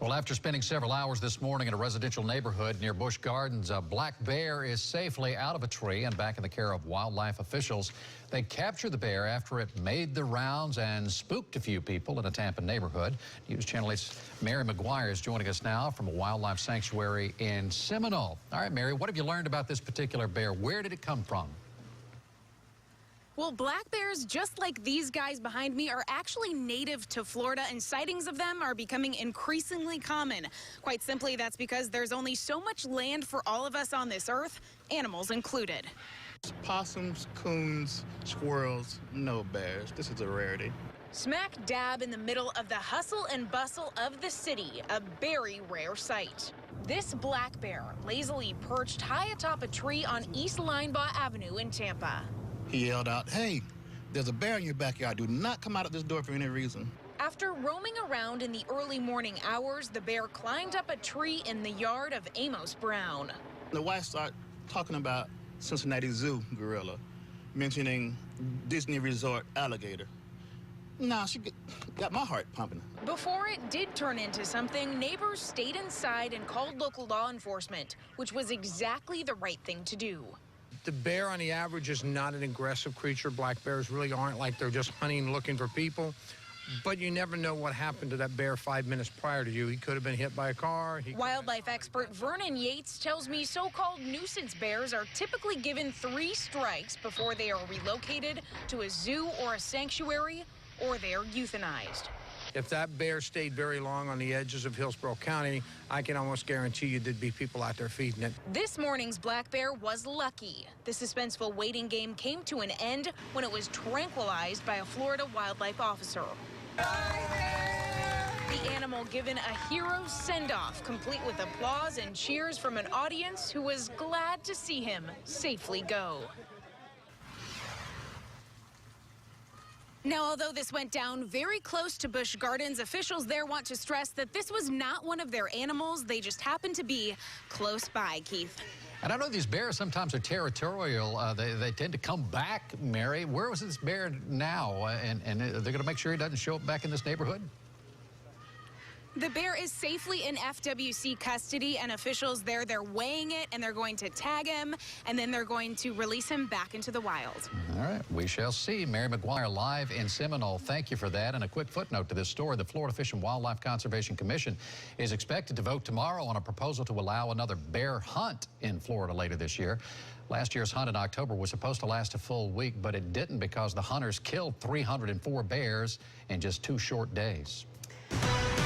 Well, after spending several hours this morning in a residential neighborhood near Busch Gardens, a black bear is safely out of a tree and back in the care of wildlife officials. They captured the bear after it made the rounds and spooked a few people in a Tampa neighborhood. News Channel 8's Mary McGuire is joining us now from a wildlife sanctuary in Seminole. All right, Mary, what have you learned about this particular bear? Where did it come from? Well, black bears, just like these guys behind me, are actually native to Florida, and sightings of them are becoming increasingly common. Quite simply, that's because there's only so much land for all of us on this earth, animals included. Possums, coons, squirrels, no bears. This is a rarity. Smack dab in the middle of the hustle and bustle of the city, a very rare sight. This black bear lazily perched high atop a tree on East Linebaugh Avenue in Tampa. He yelled out, "Hey, there's a bear in your backyard. Do not come out of this door for any reason." After roaming around in the early morning hours, the bear climbed up a tree in the yard of Amos Brown. The wife started talking about Cincinnati Zoo gorilla, mentioning Disney Resort alligator. Nah, she got my heart pumping. Before it did turn into something, neighbors stayed inside and called local law enforcement, which was exactly the right thing to do. The bear, on the average, is not an aggressive creature. Black bears really aren't, like they're just hunting, looking for people. But you never know what happened to that bear 5 minutes prior to you. He could have been hit by a car. Wildlife expert Vernon Yates tells me so-called nuisance bears are typically given 3 strikes before they are relocated to a zoo or a sanctuary, or they are euthanized. If that bear stayed very long on the edges of Hillsborough County, I can almost guarantee you there'd be people out there feeding it. This morning's black bear was lucky. The suspenseful waiting game came to an end when it was tranquilized by a Florida wildlife officer. The animal given a hero's send-off, complete with applause and cheers from an audience who was glad to see him safely go. Now, although this went down very close to Busch Gardens, officials there want to stress that this was not one of their animals. They just happened to be close by, Keith. And I know these bears sometimes are territorial. They tend to come back, Mary. Where was this bear now? And they're going to make sure he doesn't show up back in this neighborhood? The bear is safely in FWC custody, and officials there, they're weighing it, and they're going to tag him, and then they're going to release him back into the wild. All right, we shall see. Mary McGuire live in Seminole. Thank you for that. And a quick footnote to this story. The Florida Fish and Wildlife Conservation Commission is expected to vote tomorrow on a proposal to allow another bear hunt in Florida later this year. Last year's hunt in October was supposed to last a full week, but it didn't because the hunters killed 304 bears in just 2 short days.